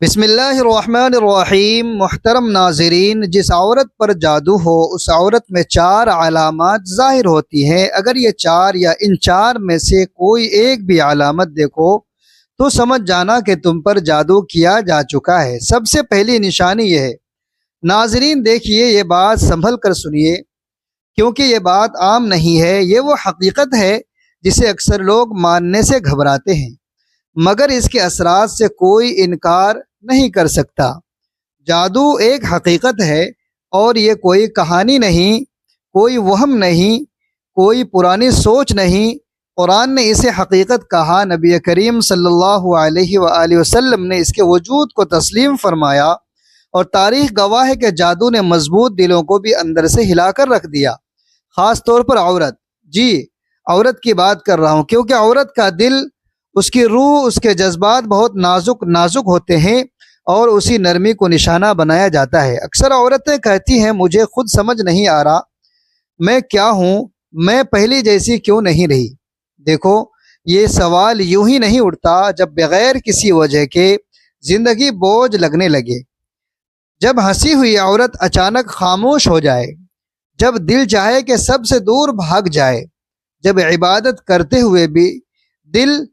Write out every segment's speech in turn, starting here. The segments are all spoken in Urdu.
بسم اللہ الرحمن الرحیم۔ محترم ناظرین، جس عورت پر جادو ہو اس عورت میں چار علامات ظاہر ہوتی ہیں۔ اگر یہ چار یا ان چار میں سے کوئی ایک بھی علامت دیکھو تو سمجھ جانا کہ تم پر جادو کیا جا چکا ہے۔ سب سے پہلی نشانی یہ ہے، ناظرین دیکھیے، یہ بات سنبھل کر سنیے کیونکہ یہ بات عام نہیں ہے، یہ وہ حقیقت ہے جسے اکثر لوگ ماننے سے گھبراتے ہیں، مگر اس کے اثرات سے کوئی انکار نہیں کر سکتا۔ جادو ایک حقیقت ہے اور یہ کوئی کہانی نہیں، کوئی وہم نہیں، کوئی پرانی سوچ نہیں۔ قرآن نے اسے حقیقت کہا، نبی کریم صلی اللہ علیہ وآلہ وسلم نے اس کے وجود کو تسلیم فرمایا، اور تاریخ گواہ ہے کہ جادو نے مضبوط دلوں کو بھی اندر سے ہلا کر رکھ دیا، خاص طور پر عورت۔ جی، عورت کی بات کر رہا ہوں، کیونکہ عورت کا دل، اس کی روح، اس کے جذبات بہت نازک ہوتے ہیں اور اسی نرمی کو نشانہ بنایا جاتا ہے۔ اکثر عورتیں کہتی ہیں، مجھے خود سمجھ نہیں آ رہا میں کیا ہوں، میں پہلی جیسی کیوں نہیں رہی۔ دیکھو، یہ سوال یوں ہی نہیں اٹھتا جب بغیر کسی وجہ کے زندگی بوجھ لگنے لگے، جب ہنسی ہوئی عورت اچانک خاموش ہو جائے، جب دل چاہے کہ سب سے دور بھاگ جائے، جب عبادت کرتے ہوئے بھی دل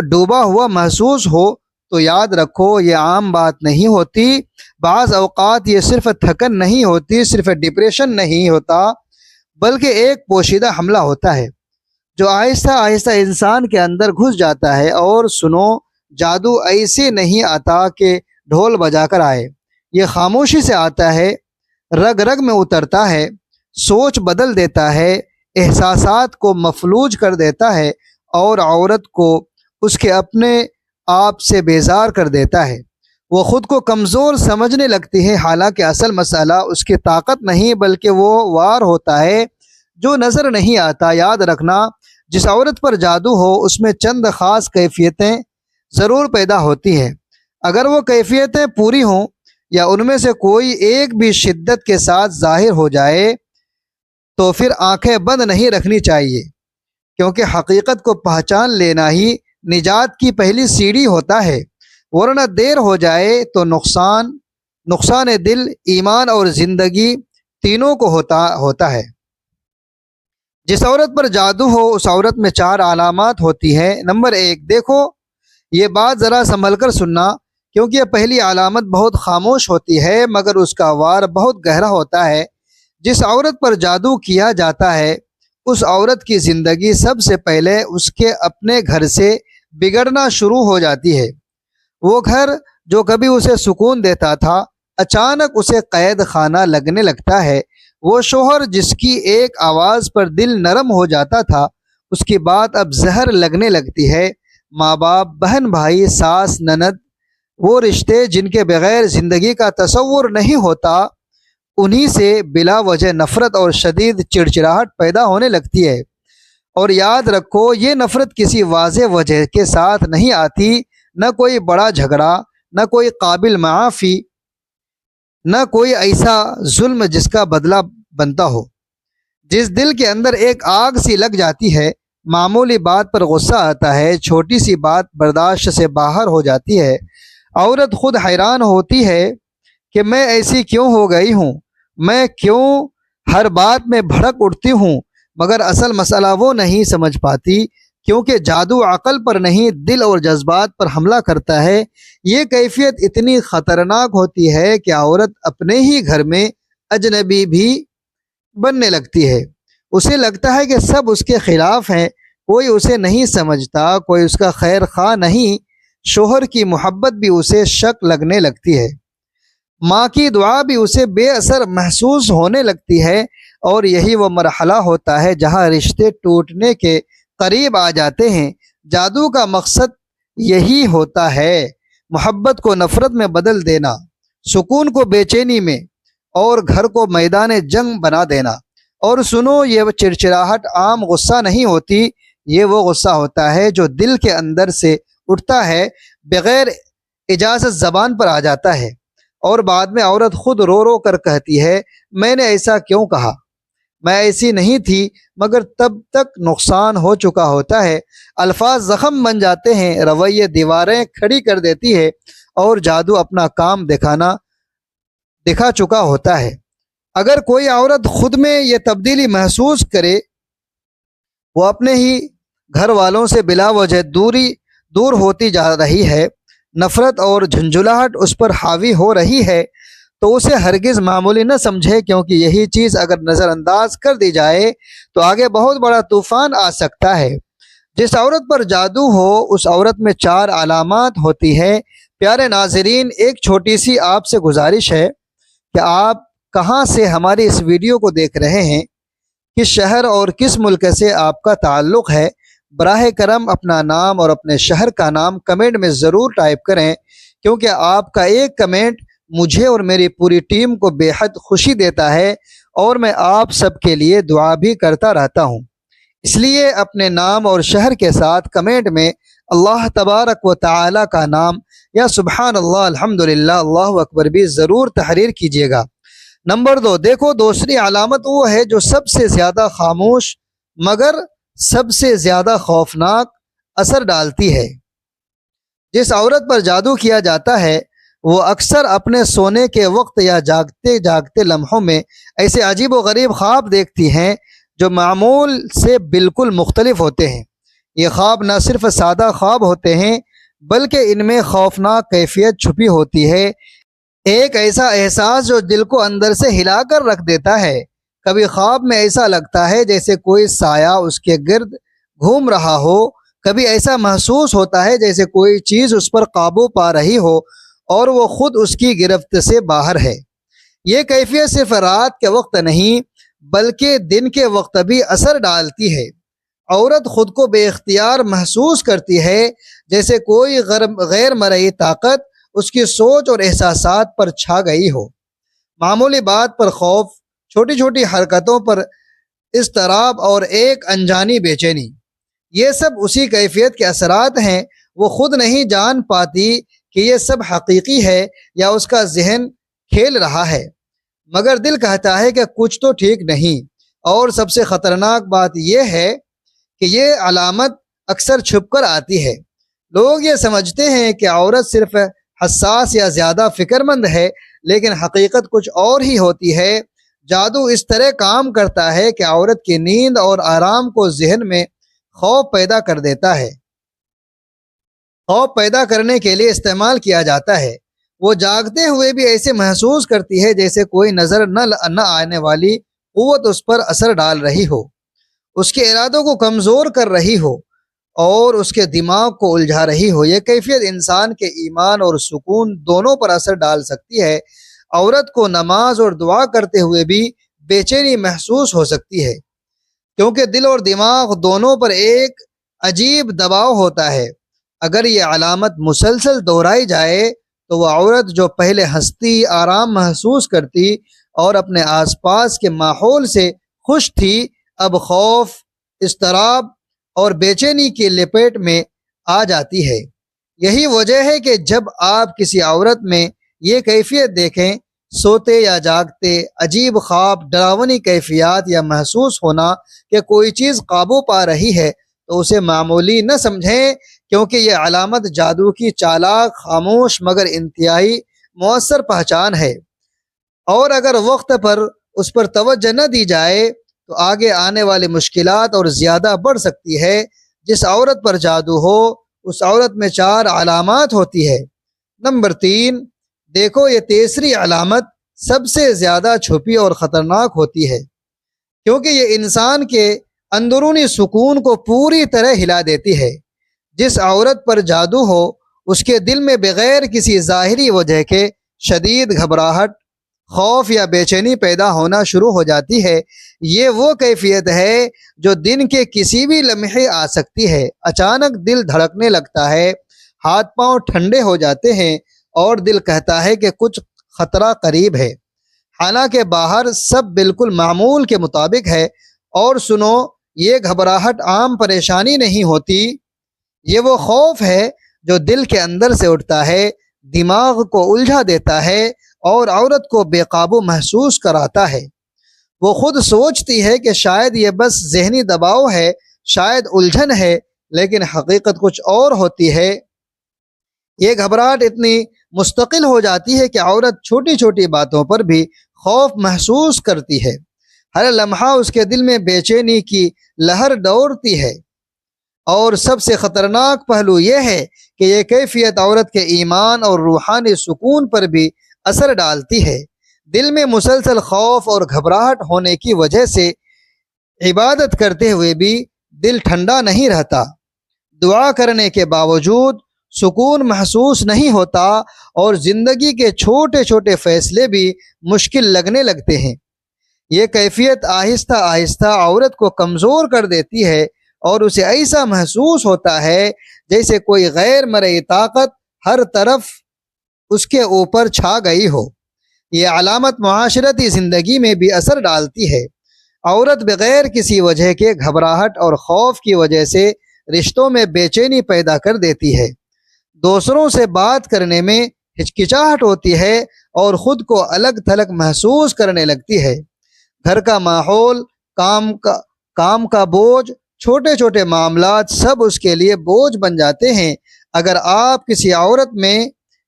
ڈوبا ہوا محسوس ہو، تو یاد رکھو یہ عام بات نہیں ہوتی۔ بعض اوقات یہ صرف تھکن نہیں ہوتی، صرف ڈپریشن نہیں ہوتا، بلکہ ایک پوشیدہ حملہ ہوتا ہے جو آہستہ آہستہ انسان کے اندر گھس جاتا ہے۔ اور سنو، جادو ایسے نہیں آتا کہ ڈھول بجا کر آئے، یہ خاموشی سے آتا ہے، رگ رگ میں اترتا ہے، سوچ بدل دیتا ہے، احساسات کو مفلوج کر دیتا ہے، اور عورت کو اس کے اپنے آپ سے بیزار کر دیتا ہے۔ وہ خود کو کمزور سمجھنے لگتی ہے، حالانکہ اصل مسئلہ اس کی طاقت نہیں بلکہ وہ وار ہوتا ہے جو نظر نہیں آتا۔ یاد رکھنا، جس عورت پر جادو ہو اس میں چند خاص کیفیتیں ضرور پیدا ہوتی ہیں۔ اگر وہ کیفیتیں پوری ہوں یا ان میں سے کوئی ایک بھی شدت کے ساتھ ظاہر ہو جائے تو پھر آنکھیں بند نہیں رکھنی چاہیے، کیونکہ حقیقت کو پہچان لینا ہی نجات کی پہلی سیڑھی ہوتا ہے، ورنہ دیر ہو جائے تو نقصان دل، ایمان اور زندگی تینوں کو ہوتا ہے۔ جس عورت پر جادو ہو اس عورت میں چار علامات ہوتی ہیں۔ نمبر ایک، دیکھو، یہ بات ذرا سنبھل کر سننا، کیونکہ یہ پہلی علامت بہت خاموش ہوتی ہے مگر اس کا وار بہت گہرا ہوتا ہے۔ جس عورت پر جادو کیا جاتا ہے اس عورت کی زندگی سب سے پہلے اس کے اپنے گھر سے بگڑنا شروع ہو جاتی ہے۔ وہ گھر جو کبھی اسے سکون دیتا تھا اچانک اسے قید خانہ لگنے لگتا ہے۔ وہ شوہر جس کی ایک آواز پر دل نرم ہو جاتا تھا اس کی بات اب زہر لگنے لگتی ہے۔ ماں باپ، بہن بھائی، ساس نند، وہ رشتے جن کے بغیر زندگی کا تصور نہیں ہوتا، انہی سے بلا وجہ نفرت اور شدید چڑچڑاہٹ پیدا ہونے لگتی ہے۔ اور یاد رکھو، یہ نفرت کسی واضح وجہ کے ساتھ نہیں آتی، نہ کوئی بڑا جھگڑا، نہ کوئی قابل معافی، نہ کوئی ایسا ظلم جس کا بدلہ بنتا ہو۔ جس دل کے اندر ایک آگ سی لگ جاتی ہے، معمولی بات پر غصہ آتا ہے، چھوٹی سی بات برداشت سے باہر ہو جاتی ہے، عورت خود حیران ہوتی ہے کہ میں ایسی کیوں ہو گئی ہوں، میں کیوں ہر بات میں بھڑک اٹھتی ہوں۔ مگر اصل مسئلہ وہ نہیں سمجھ پاتی، کیونکہ جادو عقل پر نہیں دل اور جذبات پر حملہ کرتا ہے۔ یہ کیفیت اتنی خطرناک ہوتی ہے کہ عورت اپنے ہی گھر میں اجنبی بھی بننے لگتی ہے۔ اسے لگتا ہے کہ سب اس کے خلاف ہیں، کوئی اسے نہیں سمجھتا، کوئی اس کا خیر خواہ نہیں، شوہر کی محبت بھی اسے شک لگنے لگتی ہے، ماں کی دعا بھی اسے بے اثر محسوس ہونے لگتی ہے۔ اور یہی وہ مرحلہ ہوتا ہے جہاں رشتے ٹوٹنے کے قریب آ جاتے ہیں۔ جادو کا مقصد یہی ہوتا ہے، محبت کو نفرت میں بدل دینا، سکون کو بے چینی میں، اور گھر کو میدان جنگ بنا دینا۔ اور سنو، یہ چڑچڑاہٹ عام غصہ نہیں ہوتی، یہ وہ غصہ ہوتا ہے جو دل کے اندر سے اٹھتا ہے، بغیر اجازت زبان پر آ جاتا ہے، اور بعد میں عورت خود رو رو کر کہتی ہے، میں نے ایسا کیوں کہا، میں ایسی نہیں تھی، مگر تب تک نقصان ہو چکا ہوتا ہے۔ الفاظ زخم بن جاتے ہیں، رویے دیواریں کھڑی کر دیتی ہے، اور جادو اپنا کام دکھا چکا ہوتا ہے۔ اگر کوئی عورت خود میں یہ تبدیلی محسوس کرے، وہ اپنے ہی گھر والوں سے بلا وجہ دور ہوتی جا رہی ہے، نفرت اور جھنجھلاہٹ اس پر حاوی ہو رہی ہے، تو اسے ہرگز معمولی نہ سمجھے، کیونکہ یہی چیز اگر نظر انداز کر دی جائے تو آگے بہت بڑا طوفان آ سکتا ہے۔ جس عورت پر جادو ہو اس عورت میں 4 علامات ہوتی ہے۔ پیارے ناظرین، ایک چھوٹی سی آپ سے گزارش ہے کہ آپ کہاں سے ہماری اس ویڈیو کو دیکھ رہے ہیں، کس شہر اور کس ملک سے آپ کا تعلق ہے، براہ کرم اپنا نام اور اپنے شہر کا نام کمنٹ میں ضرور ٹائپ کریں، کیونکہ آپ کا ایک کمنٹ مجھے اور میری پوری ٹیم کو بے حد خوشی دیتا ہے، اور میں آپ سب کے لیے دعا بھی کرتا رہتا ہوں۔ اس لیے اپنے نام اور شہر کے ساتھ کمنٹ میں اللہ تبارک و تعالی کا نام یا سبحان اللہ، الحمدللہ، اللہ اکبر بھی ضرور تحریر کیجیے گا۔ نمبر 2، دیکھو دوسری علامت وہ ہے جو سب سے زیادہ خاموش مگر سب سے زیادہ خوفناک اثر ڈالتی ہے۔ جس عورت پر جادو کیا جاتا ہے وہ اکثر اپنے سونے کے وقت یا جاگتے لمحوں میں ایسے عجیب و غریب خواب دیکھتی ہیں جو معمول سے بالکل مختلف ہوتے ہیں۔ یہ خواب نہ صرف سادہ خواب ہوتے ہیں بلکہ ان میں خوفناک کیفیت چھپی ہوتی ہے، ایک ایسا احساس جو دل کو اندر سے ہلا کر رکھ دیتا ہے۔ کبھی خواب میں ایسا لگتا ہے جیسے کوئی سایہ اس کے گرد گھوم رہا ہو، کبھی ایسا محسوس ہوتا ہے جیسے کوئی چیز اس پر قابو پا رہی ہو اور وہ خود اس کی گرفت سے باہر ہے۔ یہ کیفیت صرف رات کے وقت نہیں بلکہ دن کے وقت بھی اثر ڈالتی ہے۔ عورت خود کو بے اختیار محسوس کرتی ہے، جیسے کوئی غیر مرئی طاقت اس کی سوچ اور احساسات پر چھا گئی ہو۔ معمولی بات پر خوف، چھوٹی چھوٹی حرکتوں پر اضطراب اور ایک انجانی بے چینی، یہ سب اسی کیفیت کے اثرات ہیں۔ وہ خود نہیں جان پاتی کہ یہ سب حقیقی ہے یا اس کا ذہن کھیل رہا ہے، مگر دل کہتا ہے کہ کچھ تو ٹھیک نہیں۔ اور سب سے خطرناک بات یہ ہے کہ یہ علامت اکثر چھپ کر آتی ہے۔ لوگ یہ سمجھتے ہیں کہ عورت صرف حساس یا زیادہ فکر مند ہے، لیکن حقیقت کچھ اور ہی ہوتی ہے۔ جادو اس طرح کام کرتا ہے کہ عورت کی نیند اور آرام کو ذہن میں خوف پیدا کر دیتا ہے، خوف پیدا کرنے کے لیے استعمال کیا جاتا ہے۔ وہ جاگتے ہوئے بھی ایسے محسوس کرتی ہے جیسے کوئی نظر نہ آنے والی قوت اس پر اثر ڈال رہی ہو، اس کے ارادوں کو کمزور کر رہی ہو اور اس کے دماغ کو الجھا رہی ہو۔ یہ کیفیت انسان کے ایمان اور سکون دونوں پر اثر ڈال سکتی ہے۔ عورت کو نماز اور دعا کرتے ہوئے بھی بے چینی محسوس ہو سکتی ہے، کیونکہ دل اور دماغ دونوں پر ایک عجیب دباؤ ہوتا ہے۔ اگر یہ علامت مسلسل دہرائی جائے تو وہ عورت جو پہلے ہنستی، آرام محسوس کرتی اور اپنے آس پاس کے ماحول سے خوش تھی، اب خوف، اضطراب اور بے چینی کی لپیٹ میں آ جاتی ہے۔ یہی وجہ ہے کہ جب آپ کسی عورت میں یہ کیفیت دیکھیں، سوتے یا جاگتے عجیب خواب، ڈراؤنی کیفیات یا محسوس ہونا کہ کوئی چیز قابو پا رہی ہے، تو اسے معمولی نہ سمجھیں، کیونکہ یہ علامت جادو کی چالاک، خاموش مگر انتہائی مؤثر پہچان ہے، اور اگر وقت پر اس پر توجہ نہ دی جائے تو آگے آنے والی مشکلات اور زیادہ بڑھ سکتی ہے۔ جس عورت پر جادو ہو اس عورت میں 4 علامات ہوتی ہے۔ نمبر 3، دیکھو یہ تیسری علامت سب سے زیادہ چھپی اور خطرناک ہوتی ہے، کیونکہ یہ انسان کے اندرونی سکون کو پوری طرح ہلا دیتی ہے۔ جس عورت پر جادو ہو اس کے دل میں بغیر کسی ظاہری وجہ کے شدید گھبراہٹ، خوف یا بے چینی پیدا ہونا شروع ہو جاتی ہے۔ یہ وہ کیفیت ہے جو دن کے کسی بھی لمحے آ سکتی ہے۔ اچانک دل دھڑکنے لگتا ہے، ہاتھ پاؤں ٹھنڈے ہو جاتے ہیں اور دل کہتا ہے کہ کچھ خطرہ قریب ہے، حالانکہ باہر سب بالکل معمول کے مطابق ہے۔ اور سنو، یہ گھبراہٹ عام پریشانی نہیں ہوتی، یہ وہ خوف ہے جو دل کے اندر سے اٹھتا ہے، دماغ کو الجھا دیتا ہے اور عورت کو بے قابو محسوس کراتا ہے۔ وہ خود سوچتی ہے کہ شاید یہ بس ذہنی دباؤ ہے، شاید الجھن ہے، لیکن حقیقت کچھ اور ہوتی ہے۔ یہ گھبراہٹ اتنی مستقل ہو جاتی ہے کہ عورت چھوٹی چھوٹی باتوں پر بھی خوف محسوس کرتی ہے۔ ہر لمحہ اس کے دل میں بے چینی کی لہر دوڑتی ہے۔ اور سب سے خطرناک پہلو یہ ہے کہ یہ کیفیت عورت کے ایمان اور روحانی سکون پر بھی اثر ڈالتی ہے۔ دل میں مسلسل خوف اور گھبراہٹ ہونے کی وجہ سے عبادت کرتے ہوئے بھی دل ٹھنڈا نہیں رہتا، دعا کرنے کے باوجود سکون محسوس نہیں ہوتا، اور زندگی کے چھوٹے چھوٹے فیصلے بھی مشکل لگنے لگتے ہیں۔ یہ کیفیت آہستہ آہستہ عورت کو کمزور کر دیتی ہے، اور اسے ایسا محسوس ہوتا ہے جیسے کوئی غیر مرئی طاقت ہر طرف اس کے اوپر چھا گئی ہو۔ یہ علامت معاشرتی زندگی میں بھی اثر ڈالتی ہے۔ عورت بغیر کسی وجہ کے گھبراہٹ اور خوف کی وجہ سے رشتوں میں بے چینی پیدا کر دیتی ہے، دوسروں سے بات کرنے میں ہچکچاہٹ ہوتی ہے، اور خود کو الگ تھلگ محسوس کرنے لگتی ہے۔ گھر کا ماحول، کام کا بوجھ، چھوٹے چھوٹے معاملات سب اس کے لیے بوجھ بن جاتے ہیں۔ اگر آپ کسی عورت میں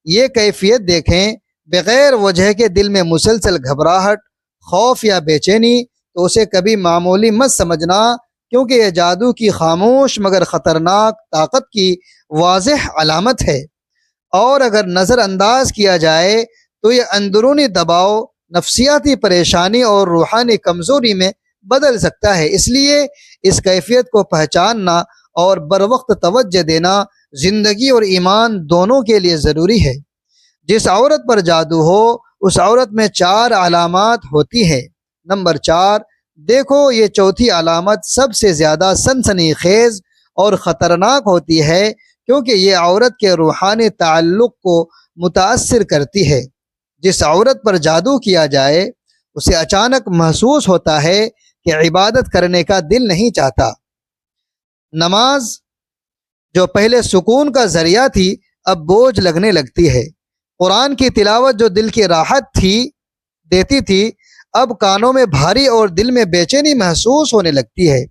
یہ کیفیت دیکھیں، بغیر وجہ کے دل میں مسلسل گھبراہٹ، خوف یا بے چینی، تو اسے کبھی معمولی مت سمجھنا، کیونکہ یہ جادو کی خاموش مگر خطرناک طاقت کی واضح علامت ہے۔ اور اگر نظر انداز کیا جائے تو یہ اندرونی دباؤ، نفسیاتی پریشانی اور روحانی کمزوری میں بدل سکتا ہے۔ اس لیے اس کیفیت کو پہچاننا اور بروقت توجہ دینا زندگی اور ایمان دونوں کے لیے ضروری ہے۔ جس عورت پر جادو ہو اس عورت میں 4 علامات ہوتی ہیں۔ نمبر 4، دیکھو یہ چوتھی علامت سب سے زیادہ سنسنی خیز اور خطرناک ہوتی ہے، کیونکہ یہ عورت کے روحانی تعلق کو متاثر کرتی ہے۔ جس عورت پر جادو کیا جائے اسے اچانک محسوس ہوتا ہے کہ عبادت کرنے کا دل نہیں چاہتا۔ نماز جو پہلے سکون کا ذریعہ تھی اب بوجھ لگنے لگتی ہے۔ قرآن کی تلاوت جو دل کی راحت دیتی تھی اب کانوں میں بھاری اور دل میں بے چینی محسوس ہونے لگتی ہے۔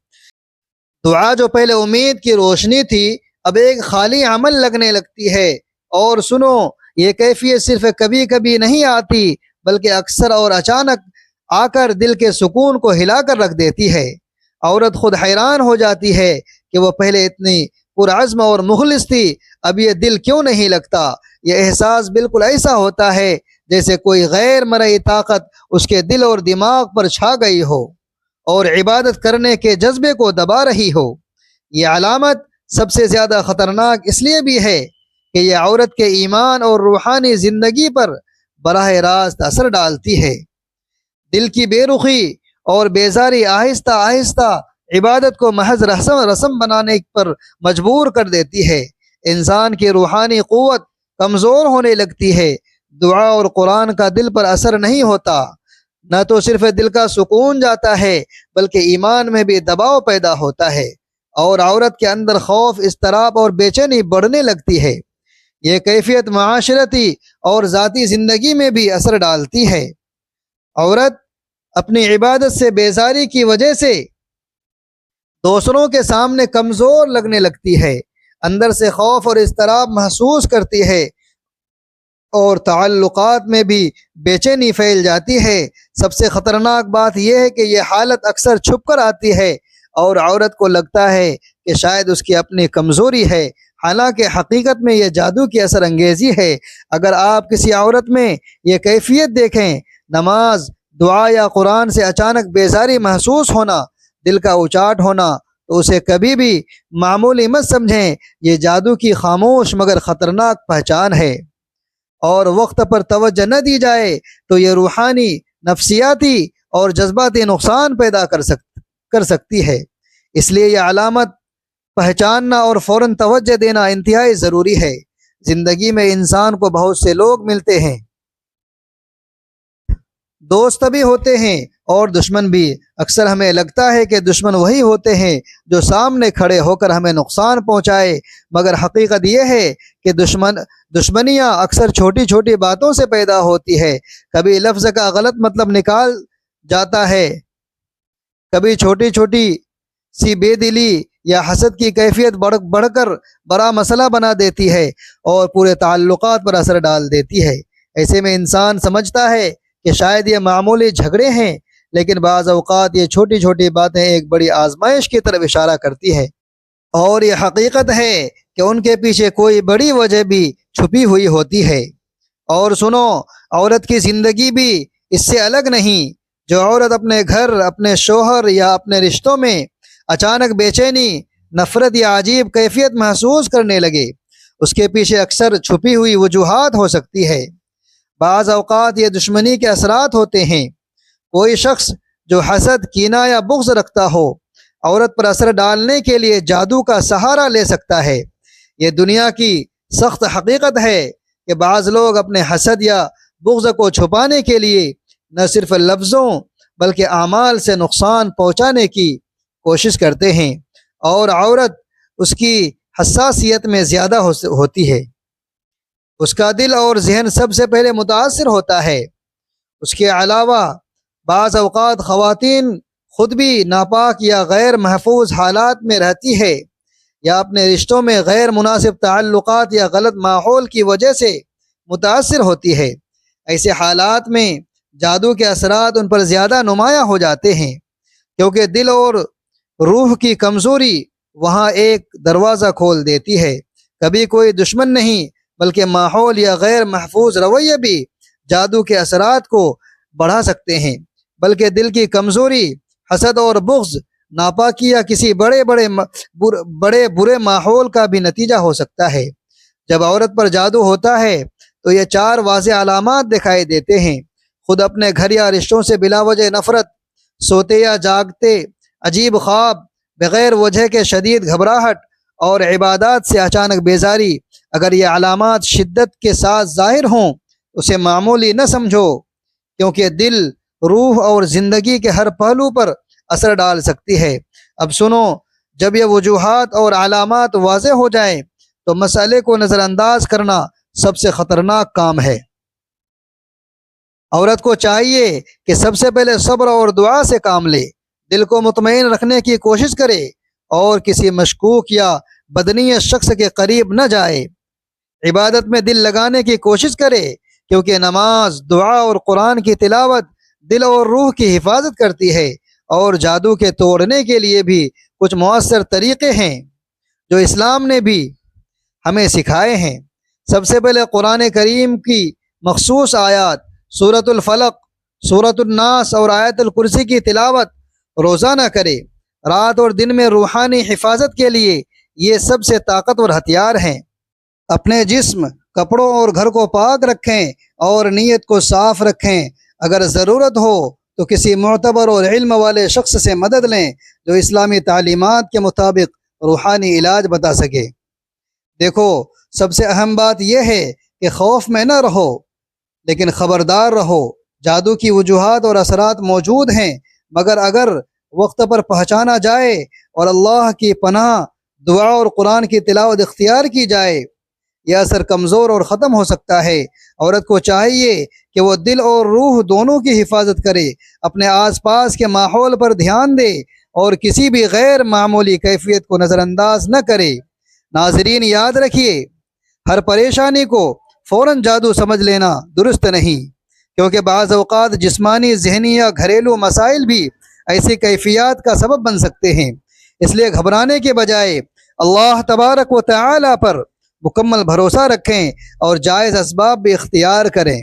دعا جو پہلے امید کی روشنی تھی اب ایک خالی عمل لگنے لگتی ہے۔ اور سنو، یہ کیفیت صرف کبھی کبھی نہیں آتی بلکہ اکثر اور اچانک آ کر دل کے سکون کو ہلا کر رکھ دیتی ہے۔ عورت خود حیران ہو جاتی ہے کہ وہ پہلے اتنی پرعزم اور مخلص تھی، اب یہ دل کیوں نہیں لگتا۔ یہ احساس بالکل ایسا ہوتا ہے جیسے کوئی غیر مرئی طاقت اس کے دل اور دماغ پر چھا گئی ہو اور عبادت کرنے کے جذبے کو دبا رہی ہو۔ یہ علامت سب سے زیادہ خطرناک اس لیے بھی ہے کہ یہ عورت کے ایمان اور روحانی زندگی پر براہ راست اثر ڈالتی ہے۔ دل کی بے رخی اور بیزاری آہستہ آہستہ عبادت کو محض رسم بنانے پر مجبور کر دیتی ہے۔ انسان کی روحانی قوت کمزور ہونے لگتی ہے۔ دعا اور قرآن کا دل پر اثر نہیں ہوتا، نہ تو صرف دل کا سکون جاتا ہے بلکہ ایمان میں بھی دباؤ پیدا ہوتا ہے، اور عورت کے اندر خوف، اضطراب اور بے چینی بڑھنے لگتی ہے۔ یہ کیفیت معاشرتی اور ذاتی زندگی میں بھی اثر ڈالتی ہے۔ عورت اپنی عبادت سے بیزاری کی وجہ سے دوسروں کے سامنے کمزور لگنے لگتی ہے، اندر سے خوف اور اضطراب محسوس کرتی ہے، اور تعلقات میں بھی بے چینی پھیل جاتی ہے۔ سب سے خطرناک بات یہ ہے کہ یہ حالت اکثر چھپ کر آتی ہے، اور عورت کو لگتا ہے کہ شاید اس کی اپنی کمزوری ہے، حالانکہ حقیقت میں یہ جادو کی اثر انگیزی ہے۔ اگر آپ کسی عورت میں یہ کیفیت دیکھیں، نماز، دعا یا قرآن سے اچانک بیزاری محسوس ہونا، دل کا اچاٹ ہونا، تو اسے کبھی بھی معمولی مت سمجھیں۔ یہ جادو کی خاموش مگر خطرناک پہچان ہے، اور وقت پر توجہ نہ دی جائے تو یہ روحانی، نفسیاتی اور جذباتی نقصان پیدا کر سکتی ہے۔ اس لیے یہ علامت پہچاننا اور فوراً توجہ دینا انتہائی ضروری ہے۔ زندگی میں انسان کو بہت سے لوگ ملتے ہیں، دوست بھی ہوتے ہیں اور دشمن بھی۔ اکثر ہمیں لگتا ہے کہ دشمن وہی ہوتے ہیں جو سامنے کھڑے ہو کر ہمیں نقصان پہنچائے، مگر حقیقت یہ ہے کہ دشمنیاں اکثر چھوٹی چھوٹی باتوں سے پیدا ہوتی ہے۔ کبھی لفظ کا غلط مطلب نکال جاتا ہے، کبھی چھوٹی چھوٹی سی بے دلی یا حسد کی کیفیت بڑھ کر بڑا مسئلہ بنا دیتی ہے اور پورے تعلقات پر اثر ڈال دیتی ہے۔ ایسے میں انسان سمجھتا ہے کہ شاید یہ معمولی جھگڑے ہیں، لیکن بعض اوقات یہ چھوٹی چھوٹی باتیں ایک بڑی آزمائش کی طرف اشارہ کرتی ہے، اور یہ حقیقت ہے کہ ان کے پیچھے کوئی بڑی وجہ بھی چھپی ہوئی ہوتی ہے۔ اور سنو، عورت کی زندگی بھی اس سے الگ نہیں۔ جو عورت اپنے گھر، اپنے شوہر یا اپنے رشتوں میں اچانک بے چینی، نفرت یا عجیب کیفیت محسوس کرنے لگے، اس کے پیچھے اکثر چھپی ہوئی وجوہات ہو سکتی ہے۔ بعض اوقات یہ دشمنی کے اثرات ہوتے ہیں۔ کوئی شخص جو حسد، کینہ یا بغض رکھتا ہو، عورت پر اثر ڈالنے کے لیے جادو کا سہارا لے سکتا ہے۔ یہ دنیا کی سخت حقیقت ہے کہ بعض لوگ اپنے حسد یا بغض کو چھپانے کے لیے نہ صرف لفظوں بلکہ اعمال سے نقصان پہنچانے کی کوشش کرتے ہیں، اور عورت اس کی حساسیت میں زیادہ ہوتی ہے۔ اس کا دل اور ذہن سب سے پہلے متاثر ہوتا ہے۔ اس کے علاوہ بعض اوقات خواتین خود بھی ناپاک یا غیر محفوظ حالات میں رہتی ہے، یا اپنے رشتوں میں غیر مناسب تعلقات یا غلط ماحول کی وجہ سے متاثر ہوتی ہے۔ ایسے حالات میں جادو کے اثرات ان پر زیادہ نمایاں ہو جاتے ہیں، کیونکہ دل اور روح کی کمزوری وہاں ایک دروازہ کھول دیتی ہے۔ کبھی کوئی دشمن نہیں بلکہ ماحول یا غیر محفوظ رویے بھی جادو کے اثرات کو بڑھا سکتے ہیں، بلکہ دل کی کمزوری، حسد اور بغض، ناپاکی یا کسی بڑے برے ماحول کا بھی نتیجہ ہو سکتا ہے۔ جب عورت پر جادو ہوتا ہے تو یہ 4 واضح علامات دکھائی دیتے ہیں: خود اپنے گھر یا رشتوں سے بلا وجہ نفرت، سوتے یا جاگتے عجیب خواب، بغیر وجہ کے شدید گھبراہٹ، اور عبادات سے اچانک بیزاری۔ اگر یہ علامات شدت کے ساتھ ظاہر ہوں، اسے معمولی نہ سمجھو، کیونکہ دل، روح اور زندگی کے ہر پہلو پر اثر ڈال سکتی ہے۔ اب سنو، جب یہ وجوہات اور علامات واضح ہو جائیں تو مسئلے کو نظر انداز کرنا سب سے خطرناک کام ہے۔ عورت کو چاہیے کہ سب سے پہلے صبر اور دعا سے کام لے، دل کو مطمئن رکھنے کی کوشش کرے اور کسی مشکوک یا بدنیت شخص کے قریب نہ جائے۔ عبادت میں دل لگانے کی کوشش کرے، کیونکہ نماز، دعا اور قرآن کی تلاوت دل اور روح کی حفاظت کرتی ہے۔ اور جادو کے توڑنے کے لیے بھی کچھ مؤثر طریقے ہیں جو اسلام نے بھی ہمیں سکھائے ہیں۔ سب سے پہلے قرآن کریم کی مخصوص آیات، سورۃ الفلق، سورۃ الناس اور آیت الکرسی کی تلاوت روزانہ کرے۔ رات اور دن میں روحانی حفاظت کے لیے یہ سب سے طاقتور ہتھیار ہیں۔ اپنے جسم، کپڑوں اور گھر کو پاک رکھیں اور نیت کو صاف رکھیں۔ اگر ضرورت ہو تو کسی معتبر اور علم والے شخص سے مدد لیں جو اسلامی تعلیمات کے مطابق روحانی علاج بتا سکے۔ دیکھو، سب سے اہم بات یہ ہے کہ خوف میں نہ رہو، لیکن خبردار رہو۔ جادو کی وجوہات اور اثرات موجود ہیں، مگر اگر وقت پر پہچانا جائے اور اللہ کی پناہ، دعا اور قرآن کی تلاوت اختیار کی جائے، یہ اثر کمزور اور ختم ہو سکتا ہے۔ عورت کو چاہیے کہ وہ دل اور روح دونوں کی حفاظت کرے، اپنے آس پاس کے ماحول پر دھیان دے اور کسی بھی غیر معمولی کیفیت کو نظر انداز نہ کرے۔ ناظرین، یاد رکھیے، ہر پریشانی کو فوراً جادو سمجھ لینا درست نہیں، کیونکہ بعض اوقات جسمانی، ذہنی یا گھریلو مسائل بھی ایسی کیفیات کا سبب بن سکتے ہیں۔ اس لیے گھبرانے کے بجائے اللہ تبارک و تعالی پر مکمل بھروسہ رکھیں اور جائز اسباب بھی اختیار کریں۔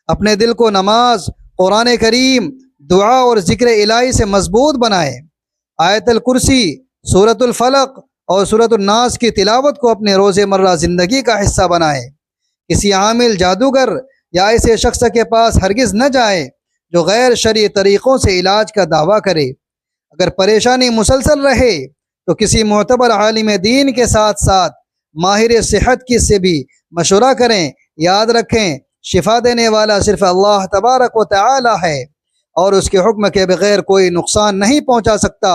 اپنے دل کو نماز، قرآن کریم، دعا اور ذکر الہی سے مضبوط بنائیں۔ آیت الکرسی، سورۃ الفلق اور سورۃ الناس کی تلاوت کو اپنے روزمرہ زندگی کا حصہ بنائیں۔ کسی عامل، جادوگر یا ایسے شخص کے پاس ہرگز نہ جائیں جو غیر شرعی طریقوں سے علاج کا دعویٰ کرے۔ اگر پریشانی مسلسل رہے تو کسی معتبر عالم دین کے ساتھ ساتھ ماہر صحت کی سے بھی مشورہ کریں۔ یاد رکھیں، شفا دینے والا صرف اللہ تبارک و تعالی ہے، اور اس کے حکم کے بغیر کوئی نقصان نہیں پہنچا سکتا۔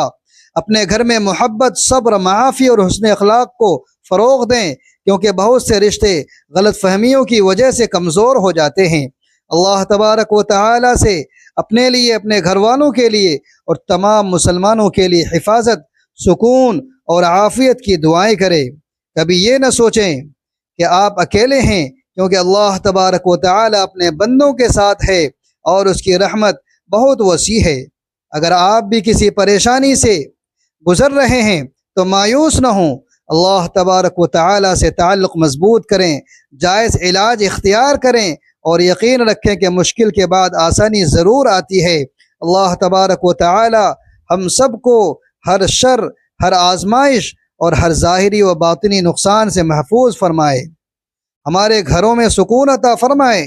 اپنے گھر میں محبت، صبر، معافی اور حسن اخلاق کو فروغ دیں، کیونکہ بہت سے رشتے غلط فہمیوں کی وجہ سے کمزور ہو جاتے ہیں۔ اللہ تبارک و تعالی سے اپنے لیے، اپنے گھر والوں کے لیے اور تمام مسلمانوں کے لیے حفاظت، سکون اور عافیت کی دعائیں کریں۔ کبھی یہ نہ سوچیں کہ آپ اکیلے ہیں، کیونکہ اللہ تبارک و تعالی اپنے بندوں کے ساتھ ہے اور اس کی رحمت بہت وسیع ہے۔ اگر آپ بھی کسی پریشانی سے گزر رہے ہیں تو مایوس نہ ہوں، اللہ تبارک و تعالی سے تعلق مضبوط کریں، جائز علاج اختیار کریں اور یقین رکھیں کہ مشکل کے بعد آسانی ضرور آتی ہے۔ اللہ تبارک و تعالی ہم سب کو ہر شر، ہر آزمائش اور ہر ظاہری و باطنی نقصان سے محفوظ فرمائے، ہمارے گھروں میں سکون عطا فرمائے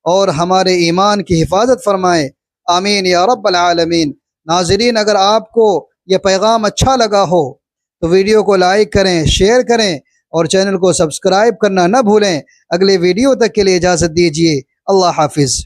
اور ہمارے ایمان کی حفاظت فرمائے، آمین یا رب العالمین۔ ناظرین، اگر آپ کو یہ پیغام اچھا لگا ہو تو ویڈیو کو لائک کریں، شیئر کریں اور چینل کو سبسکرائب کرنا نہ بھولیں۔ اگلے ویڈیو تک کے لیے اجازت دیجیے، اللہ حافظ۔